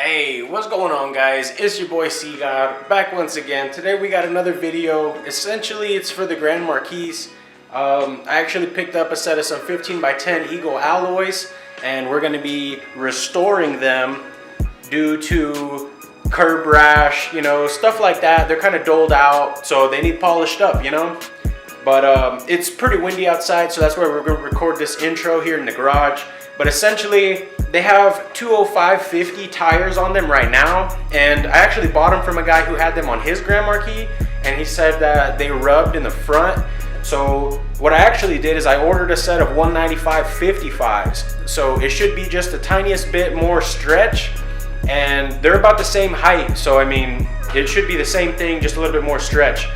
Hey, what's going on, guys? It's your boy CGOD back once again. Today we got another video. Essentially, it's for the Grand Marquis. I actually picked up a set of some 15x10 Eagle alloys, and we're going to be restoring them due to curb rash, stuff like that. They're kind of doled out, so they need polished up, But it's pretty windy outside, so that's why we're going to record this intro here in the garage. But essentially, they have 205/50 tires on them right now, and I actually bought them from a guy who had them on his Grand Marquis, and he said that they rubbed in the front. So what I actually did is I ordered a set of 195/55s, so it should be just the tiniest bit more stretch, and they're about the same height, so I mean it should be the same thing, just a little bit more stretch.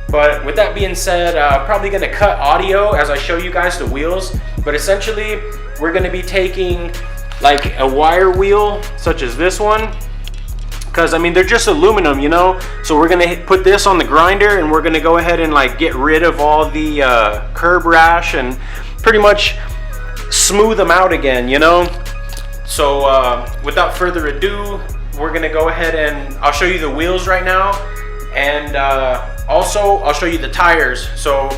But with that being said, probably going to cut audio as I show you guys the wheels. But essentially, we're going to be taking like a wire wheel, such as this one, because I mean they're just aluminum, So we're going to put this on the grinder, and we're going to go ahead and like get rid of all the curb rash and pretty much smooth them out again, So without further ado, we're going to go ahead and I'll show you the wheels right now. And also, I'll show you the tires. So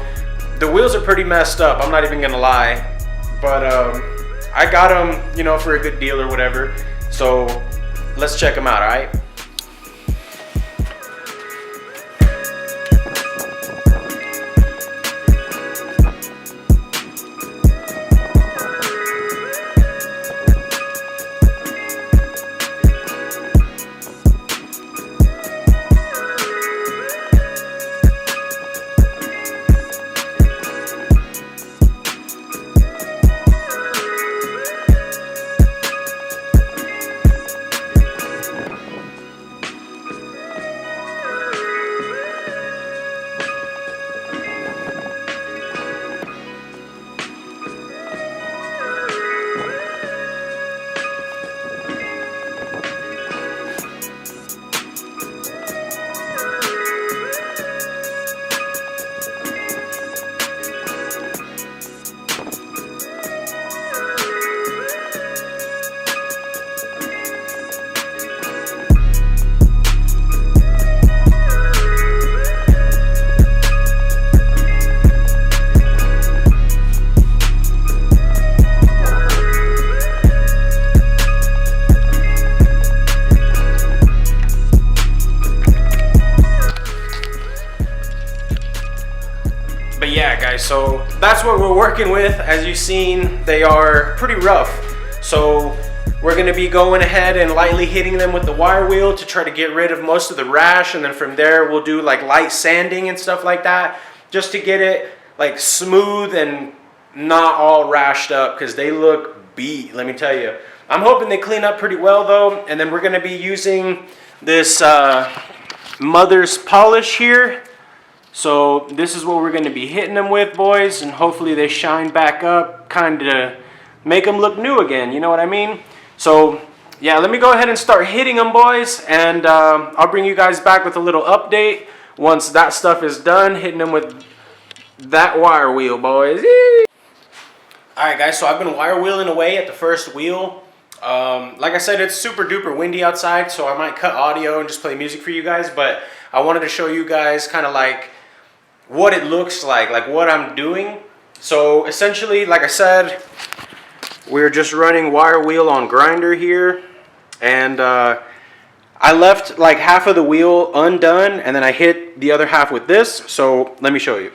the wheels are pretty messed up, I'm not even gonna lie. But I got them, for a good deal or whatever. So let's check them out, all right? But yeah, guys, so that's what we're working with. As you've seen, they are pretty rough. So we're going to be going ahead and lightly hitting them with the wire wheel to try to get rid of most of the rash, and then from there we'll do like light sanding and stuff like that, just to get it like smooth and not all rashed up, because they look beat, let me tell you. I'm hoping they clean up pretty well though, and then we're going to be using this mother's polish here. So this is what we're going to be hitting them with, boys, and hopefully they shine back up, kind of make them look new again, you know what I mean? So yeah, let me go ahead and start hitting them, boys, and I'll bring you guys back with a little update once that stuff is done, hitting them with that wire wheel, boys. Alright guys, so I've been wire wheeling away at the first wheel. Like I said, it's super duper windy outside, so I might cut audio and just play music for you guys, but I wanted to show you guys kind of like what it looks like what I'm doing. So essentially, like I said, we're just running wire wheel on grinder here, and I left like half of the wheel undone, and then I hit the other half with this. So let me show you.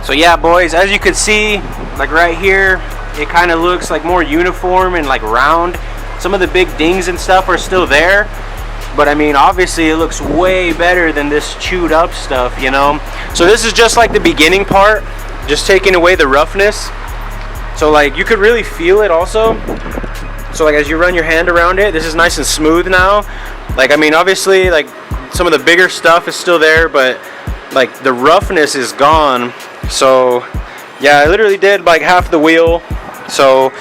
So yeah, boys, as you can see, like right here, it kind of looks like more uniform and like round. Some of the big dings and stuff are still there, but I mean, obviously it looks way better than this chewed up stuff, you know. So this is just like the beginning part, just taking away the roughness. So like you could really feel it also. So like as you run your hand around it, this is nice and smooth now. Like, I mean, obviously like some of the bigger stuff is still there, but like the roughness is gone. So yeah, I literally did like half the wheel. So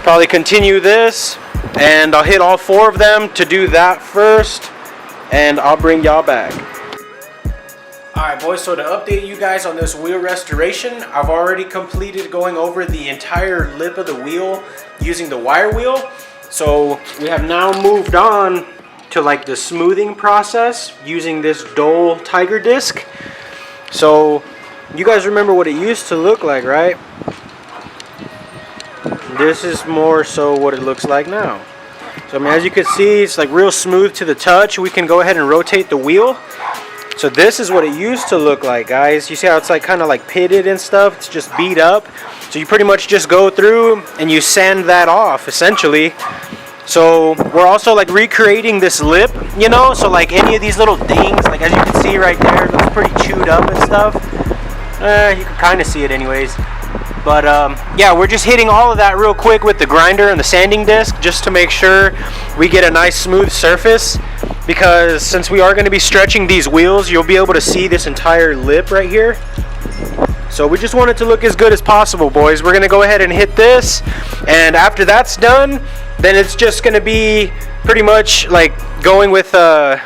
probably continue this, and I'll hit all 4 of them to do that first, and I'll bring y'all back. Alright boys, so to update you guys on this wheel restoration, I've already completed going over the entire lip of the wheel using the wire wheel. So we have now moved on to like the smoothing process using this Dole Tiger disc. So you guys remember what it used to look like, right? This is more so what it looks like now. So I mean, as you can see, it's like real smooth to the touch. We can go ahead and rotate the wheel. So this is what it used to look like, guys. You see how it's like kind of like pitted and stuff? It's just beat up. So you pretty much just go through and you sand that off, essentially. So we're also like recreating this lip, you know? So like any of these little dings, like as you can see right there, it looks pretty chewed up and stuff. You can kind of see it anyways. But yeah, we're just hitting all of that real quick with the grinder and the sanding disc just to make sure we get a nice smooth surface. Because since we are going to be stretching these wheels, you'll be able to see this entire lip right here. So we just want it to look as good as possible, boys. We're going to go ahead and hit this, and after that's done, then it's just going to be pretty much like going with I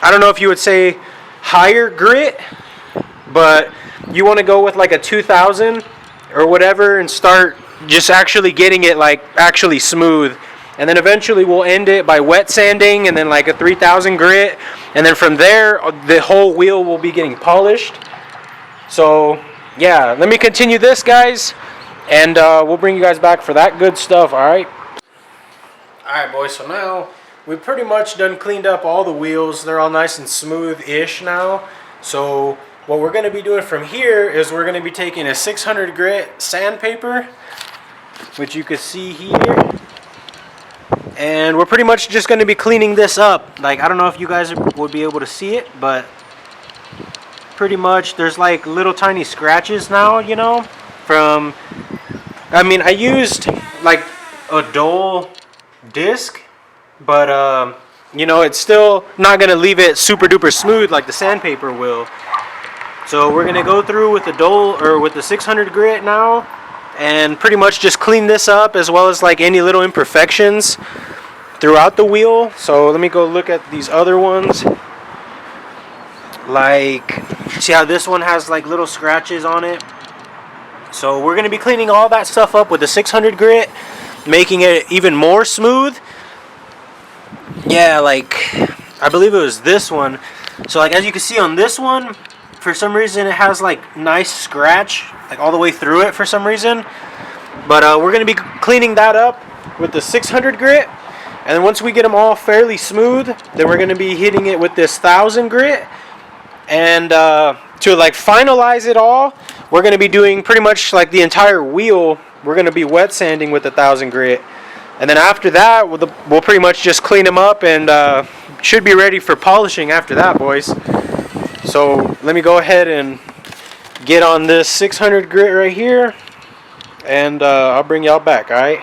don't know if you would say higher grit, but you want to go with like a 2000 or whatever and start just actually getting it like actually smooth. And then eventually we'll end it by wet sanding and then like a 3000 grit. And then from there, the whole wheel will be getting polished. So yeah, let me continue this, guys. And we'll bring you guys back for that good stuff, alright? Alright, boys, so now we've pretty much done cleaned up all the wheels. They're all nice and smooth-ish now. So what we're going to be doing from here is we're going to be taking a 600 grit sandpaper, which you can see here. And we're pretty much just going to be cleaning this up. Like, I don't know if you guys would be able to see it, but pretty much there's like little tiny scratches now, you know, from, I mean, I used like a Dole disc, but you know, it's still not going to leave it super duper smooth like the sandpaper will. So we're going to go through with the Dole, or with the 600 grit now, and pretty much just clean this up, as well as like any little imperfections throughout the wheel. So let me go look at these other ones. Like, see how this one has like little scratches on it? So we're going to be cleaning all that stuff up with the 600 grit, making it even more smooth. Yeah, like I believe it was this one. So like as you can see on this one, for some reason it has like nice scratch like all the way through it for some reason. But we're going to be cleaning that up with the 600 grit. And then once we get them all fairly smooth, then we're going to be hitting it with this 1000 grit. And to like finalize it all, we're going to be doing pretty much like the entire wheel. We're going to be wet sanding with the 1000 grit. And then after that, we'll pretty much just clean them up and should be ready for polishing after that, boys. So let me go ahead and get on this 600 grit right here, and I'll bring y'all back, alright?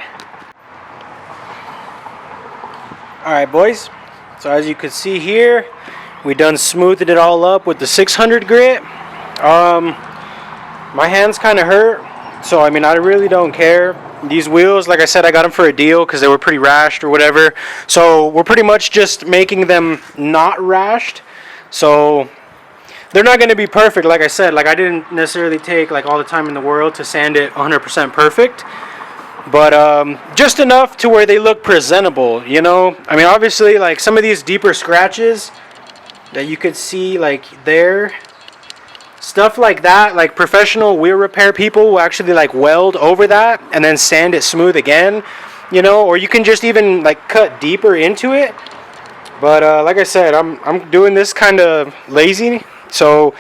Alright, boys. So as you can see here, we done smoothed it all up with the 600 grit. My hands kind of hurt, so I mean, I really don't care. These wheels, like I said, I got them for a deal because they were pretty rashed or whatever. So we're pretty much just making them not rashed. So they're not going to be perfect, like I said. Like, I didn't necessarily take like all the time in the world to sand it 100% perfect. But just enough to where they look presentable, you know? I mean, obviously, like some of these deeper scratches that you could see like there, stuff like that, like professional wheel repair people will actually like weld over that and then sand it smooth again, you know? Or you can just even like cut deeper into it. But like I said, I'm doing this kind of lazy. So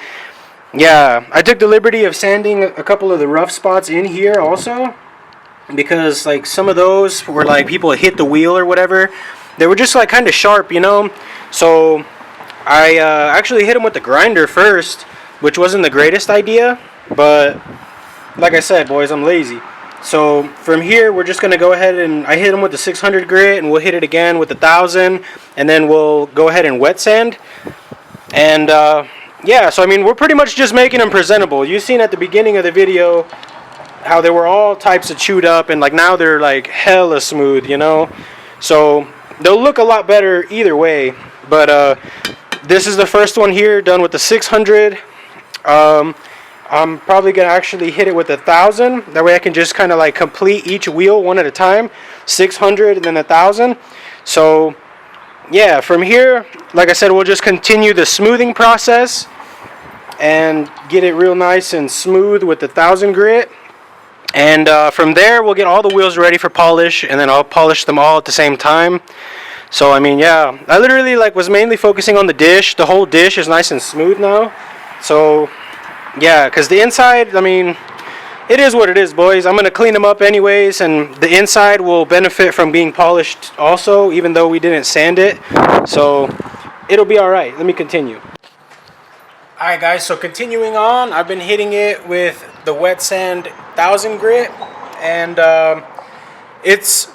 yeah, I took the liberty of sanding a couple of the rough spots in here also, because like some of those were like people hit the wheel or whatever. They were just like kind of sharp, you know. So I actually hit them with the grinder first, which wasn't the greatest idea, but like I said, boys, I'm lazy. So from here, we're just gonna go ahead and I hit them with the 600 grit, and we'll hit it again with the 1000, and then we'll go ahead and wet sand. And yeah, so I mean, we're pretty much just making them presentable. You've seen at the beginning of the video how they were all types of chewed up, and like now they're like hella smooth, you know. So they'll look a lot better either way. But this is the first one here done with the 600. I'm probably gonna actually hit it with 1000. That way I can just kind of like complete each wheel one at a time. 600 and then 1000. So yeah, from here, like I said, we'll just continue the smoothing process and get it real nice and smooth with the 1000 grit. And from there, we'll get all the wheels ready for polish, and then I'll polish them all at the same time. So I mean, yeah, I literally like was mainly focusing on the dish. The whole dish is nice and smooth now. So yeah, because the inside, I mean, it is what it is, boys. I'm gonna clean them up anyways, and the inside will benefit from being polished also, even though we didn't sand it. So it'll be all right. Let me continue. All right, guys. So continuing on, I've been hitting it with the wet sand 1000 grit, and it's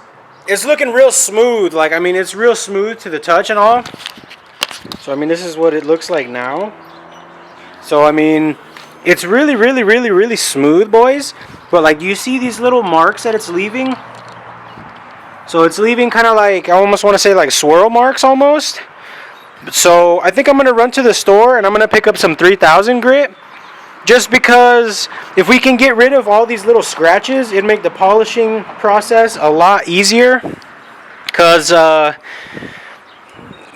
looking real smooth. Like, I mean, it's real smooth to the touch and all. So I mean, this is what it looks like now. So I mean, it's really, really, really, really smooth, boys. But like, do you see these little marks that it's leaving? So it's leaving kind of like, I almost want to say like swirl marks almost. So I think I'm going to run to the store and I'm going to pick up some 3000 grit. Just because if we can get rid of all these little scratches, it'd make the polishing process a lot easier. Because,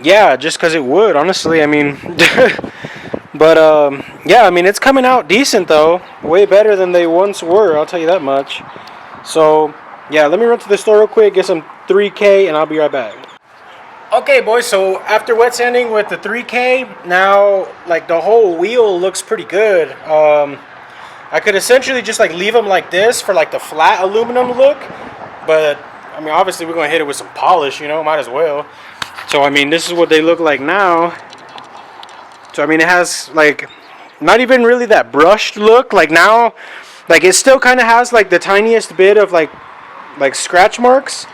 yeah, just because it would, honestly. I mean, but, yeah, I mean, it's coming out decent, though. Way better than they once were, I'll tell you that much. So, yeah, let me run to the store real quick, get some 3K, and I'll be right back. Okay, boys, so after wet sanding with the 3K, now, like, the whole wheel looks pretty good. I could essentially just, like, leave them like this for, like, the flat aluminum look. But, I mean, obviously, we're going to hit it with some polish, you know, might as well. So, I mean, this is what they look like now. So, I mean, it has, like, not even really that brushed look. Like, now, like, it still kind of has, like, the tiniest bit of, like scratch marks.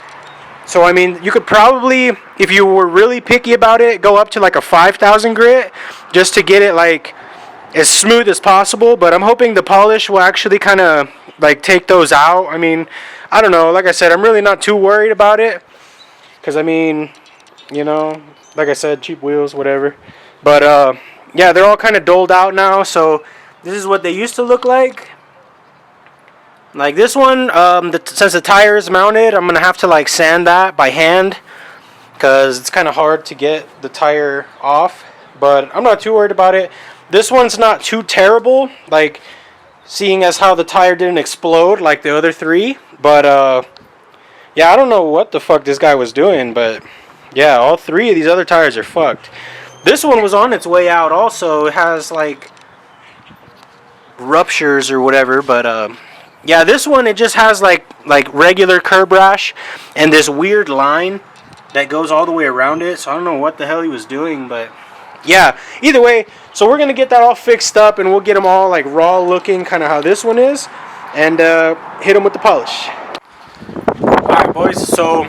So, I mean, you could probably, if you were really picky about it, go up to, like, a 5000 grit just to get it, like, as smooth as possible. But I'm hoping the polish will actually kind of, like, take those out. I mean, I don't know. Like I said, I'm really not too worried about it. Because, I mean, you know, like I said, cheap wheels, whatever. But, yeah, they're all kind of doled out now. So, this is what they used to look like. Like this one, since the tire is mounted, I'm going to have to like sand that by hand. Because it's kind of hard to get the tire off. But I'm not too worried about it. This one's not too terrible. Like, seeing as how the tire didn't explode like the other three. But, yeah, I don't know what the fuck this guy was doing. But, yeah, all three of these other tires are fucked. This one was on its way out also. It has, like, ruptures or whatever. But, yeah, this one, it just has, like regular curb rash. And this weird line that goes all the way around it. So, I don't know what the hell he was doing. But, yeah, either way. So, we're going to get that all fixed up. And we'll get them all, like, raw looking. Kind of how this one is. And hit them with the polish. Alright, boys. So,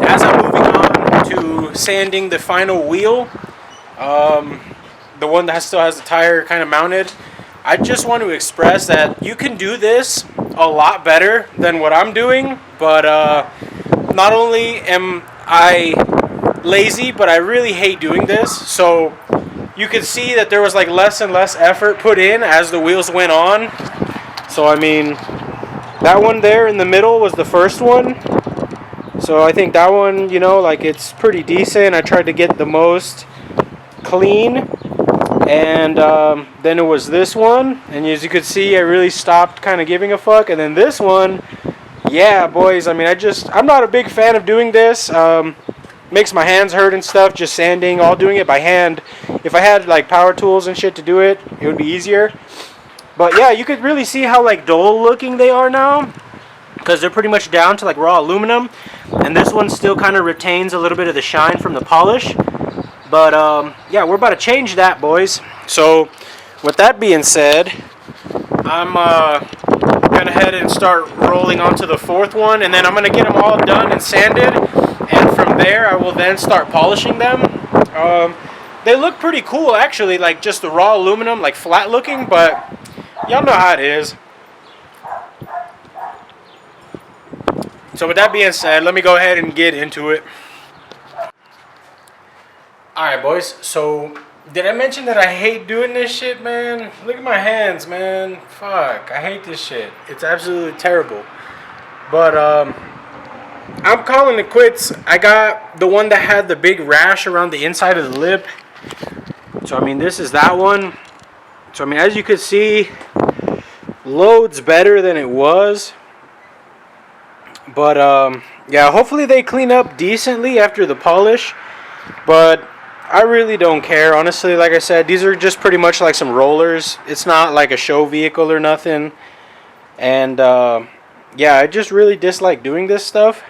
as I'm moving on to sanding the final wheel. The one that still has the tire kind of mounted. I just want to express that you can do this a lot better than what I'm doing. But not only am I lazy, but I really hate doing this. So you could see that there was like less and less effort put in as the wheels went on. So I mean, that one there in the middle was the first one. So I think that one, you know, like it's pretty decent. I tried to get the most clean. And then it was this one. And as you could see, I really stopped kind of giving a fuck. And then this one, yeah, boys. I mean, I'm not a big fan of doing this. makes my hands hurt and stuff, just sanding, all doing it by hand. If I had like power tools and shit to do it, it would be easier. But yeah, you could really see how like dull looking they are now, because they're pretty much down to like raw aluminum, and this one still kind of retains a little bit of the shine from the polish. But yeah, we're about to change that, boys. So with that being said, I'm gonna head and start rolling onto the fourth one, and then I'm gonna get them all done and sanded, and from there I will then start polishing them. They look pretty cool actually, like just the raw aluminum, like flat looking, but y'all know how it is. So with that being said, let me go ahead and get into it. Alright, boys, so did I mention that I hate doing this shit, man? Look at my hands, man. Fuck, I hate this shit. It's absolutely terrible. But I'm calling it quits. I got the one that had the big rash around the inside of the lip. So I mean, this is that one. So I mean, as you can see, loads better than it was. But yeah, hopefully they clean up decently after the polish. But I really don't care, honestly. Like I said, these are just pretty much like some rollers. It's not like a show vehicle or nothing. And yeah, I just really dislike doing this stuff.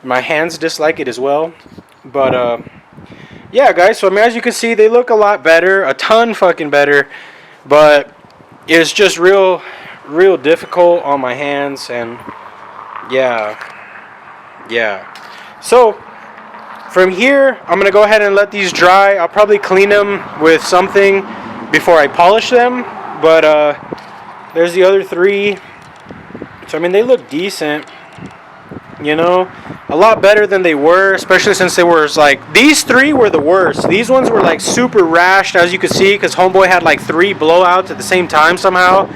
My hands dislike it as well. But yeah, guys, so I mean, as you can see, they look a lot better, a ton fucking better. But it's just real difficult on my hands. And yeah. So from here, I'm going to go ahead and let these dry. I'll probably clean them with something before I polish them. But there's the other three. So, I mean, they look decent. You know, a lot better than they were, especially since they were like, these three were the worst. These ones were like super rashed, as you can see, because homeboy had like 3 blowouts at the same time somehow.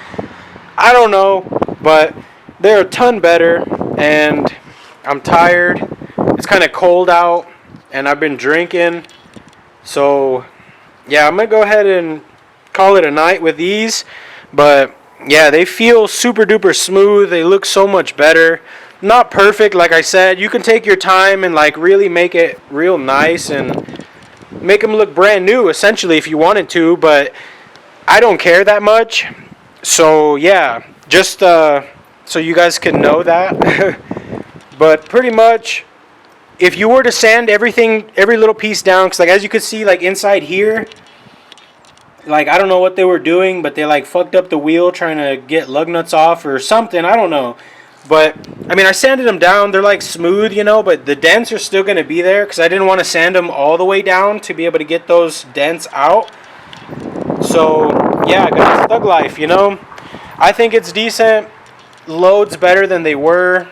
I don't know, but they're a ton better, and I'm tired. It's kind of cold out, and I've been drinking. So, yeah, I'm going to go ahead and call it a night with these. But, yeah, they feel super duper smooth. They look so much better. Not perfect, like I said. You can take your time and like really make it real nice and make them look brand new, essentially, if you wanted to. But I don't care that much. So, yeah, just so you guys can know that. But pretty much, if you were to sand everything, every little piece down, because like as you can see, like inside here, like I don't know what they were doing, but they like fucked up the wheel trying to get lug nuts off or something. I don't know. But I mean, I sanded them down. They're like smooth, you know, but the dents are still going to be there because I didn't want to sand them all the way down to be able to get those dents out. So yeah, guys, thug life, you know. I think it's decent. Loads better than they were.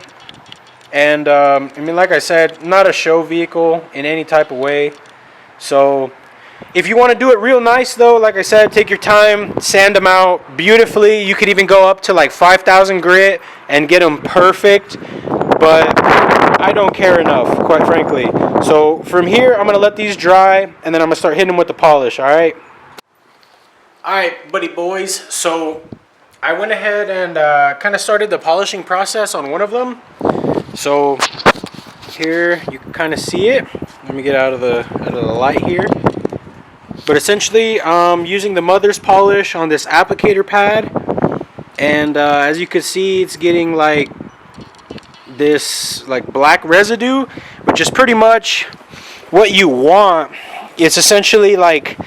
And I mean, like I said, not a show vehicle in any type of way. So if you want to do it real nice, though, like I said, take your time, sand them out beautifully. You could even go up to like 5,000 grit and get them perfect. But I don't care enough, quite frankly. So from here, I'm going to let these dry, and then I'm going to start hitting them with the polish, all right? All right, buddy boys. So I went ahead and kind of started the polishing process on one of them. So here you can kind of see it. Let me get out of the light here. But essentially, I'm using the mother's polish on this applicator pad, and as you can see, it's getting like this like black residue, which is pretty much what you want. It's essentially like,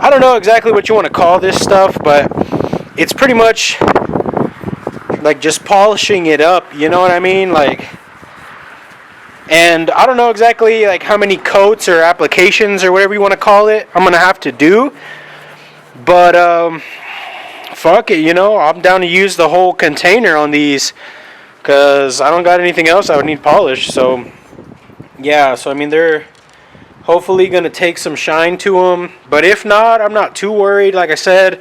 I don't know exactly what you want to call this stuff, but it's pretty much like just polishing it up, you know what I mean? Like, and I don't know exactly like how many coats or applications or whatever you want to call it I'm gonna have to do, but fuck it, you know, I'm down to use the whole container on these because I don't got anything else I would need polished. So yeah, so I mean, they're hopefully gonna take some shine to them, but if not, I'm not too worried. Like I said,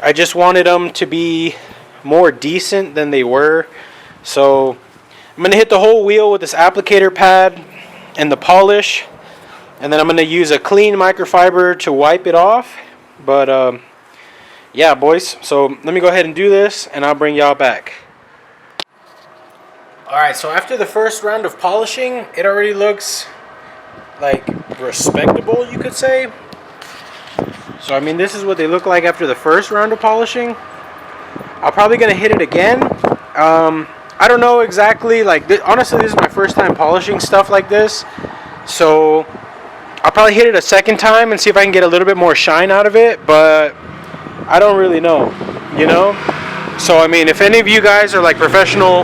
I just wanted them to be more decent than they were. So I'm going to hit the whole wheel with this applicator pad and the polish, and then I'm going to use a clean microfiber to wipe it off. But yeah, boys, so let me go ahead and do this, and I'll bring y'all back. Alright, so after the first round of polishing, it already looks like respectable, you could say. So I mean, this is what they look like after the first round of polishing. I'm probably gonna hit it again. I don't know exactly, like honestly this is my first time polishing stuff like this, so I'll probably hit it a second time and see if I can get a little bit more shine out of it, but I don't really know, you know. So I mean, if any of you guys are like professional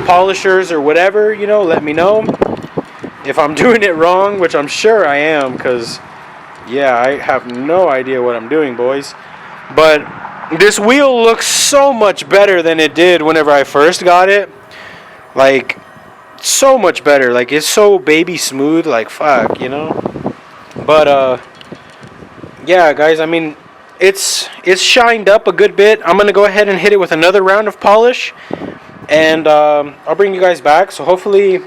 polishers or whatever, you know, let me know if I'm doing it wrong, which I'm sure I am, because yeah, I have no idea what I'm doing, boys. But this wheel looks so much better than it did whenever I first got it. Like, so much better. Like, it's so baby smooth, like, fuck, you know? But, yeah, guys, I mean, it's shined up a good bit. I'm going to go ahead and hit it with another round of polish. And I'll bring you guys back. So, hopefully,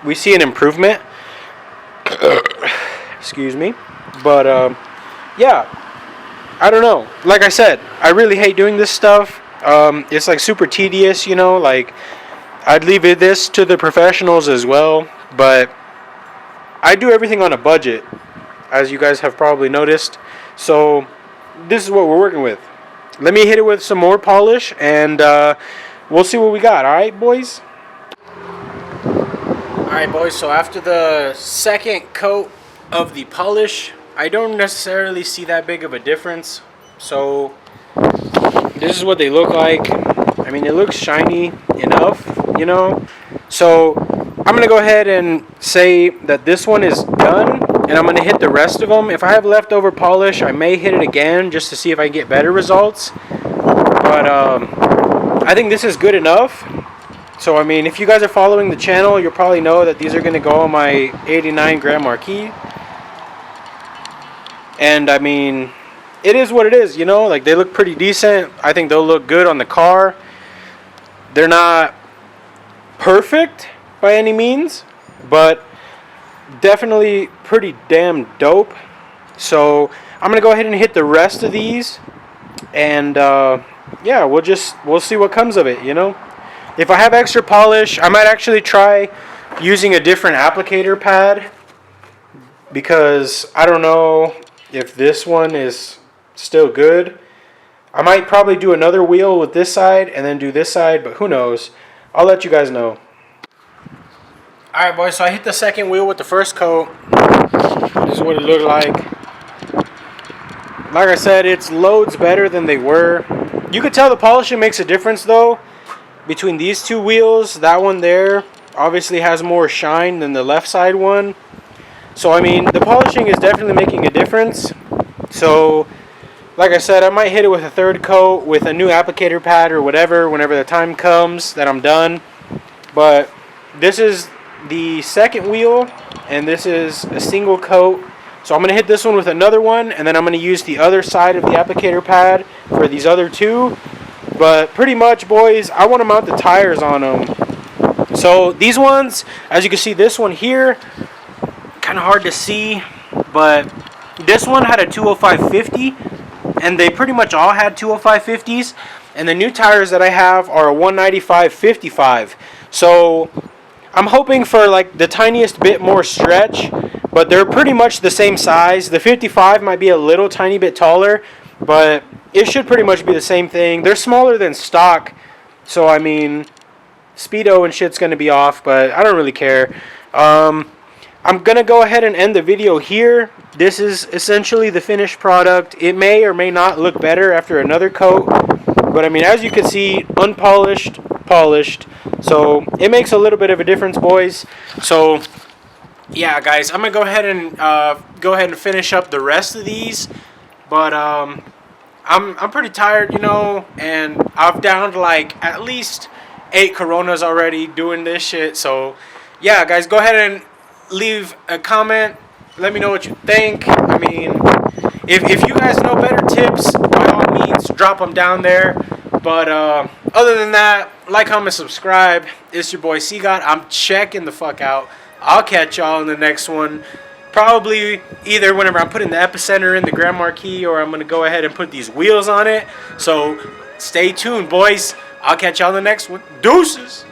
we see an improvement. Excuse me. But, yeah. I don't know. Like I said, I really hate doing this stuff. It's like super tedious, you know. Like, I'd leave this to the professionals as well. But I do everything on a budget, as you guys have probably noticed. So this is what we're working with. Let me hit it with some more polish, and we'll see what we got. All right, boys? All right, boys. So after the second coat of the polish, I don't necessarily see that big of a difference. So this is what they look like. I mean, it looks shiny enough, you know. So I'm gonna go ahead and say that this one is done, and I'm gonna hit the rest of them. If I have leftover polish, I may hit it again just to see if I can get better results. But I think this is good enough. So I mean, if you guys are following the channel, you'll probably know that these are gonna go on my 89 Grand Marquis. And I mean, it is what it is, you know. Like, they look pretty decent. I think they'll look good on the car. They're not perfect by any means, but definitely pretty damn dope. So I'm gonna go ahead and hit the rest of these, and yeah, we'll see what comes of it, you know. If I have extra polish, I might actually try using a different applicator pad, because I don't know if this one is still good. I might probably do another wheel with this side and then do this side, but who knows. I'll let you guys know. Alright, boys, so I hit the second wheel with the first coat. This is what it looked like. Like I said, it's loads better than they were. You could tell the polishing makes a difference, though, between these two wheels. That one there obviously has more shine than the left side one. So, I mean, the polishing is definitely making a difference. So, like I said, I might hit it with a third coat with a new applicator pad or whatever whenever the time comes that I'm done. But this is the second wheel, and this is a single coat. So I'm going to hit this one with another one, and then I'm going to use the other side of the applicator pad for these other two. But pretty much, boys, I want to mount the tires on them. So these ones, as you can see, this one here, kind of hard to see, but this one had a 205/50, and they pretty much all had 205/50s, and the new tires that I have are a 195/55. So I'm hoping for like the tiniest bit more stretch, but they're pretty much the same size. The 55 might be a little tiny bit taller, but it should pretty much be the same thing. They're smaller than stock, so I mean, speedo and shit's gonna be off, but I don't really care. I'm going to go ahead and end the video here. This is essentially the finished product. It may or may not look better after another coat, but I mean, as you can see, unpolished, polished. So it makes a little bit of a difference, boys. So yeah, guys, I'm going to go ahead and finish up the rest of these. But I'm pretty tired, you know, and I've downed like at least 8 Coronas already doing this shit. So yeah, guys, go ahead and leave a comment. Let me know what you think. I mean, if you guys know better tips, by all means, drop them down there. But other than that, like, comment, subscribe. It's your boy CGOD. I'm checking the fuck out. I'll catch y'all in the next one. Probably either whenever I'm putting the epicenter in the Grand Marquis, or I'm going to go ahead and put these wheels on it. So stay tuned, boys. I'll catch y'all in the next one. Deuces.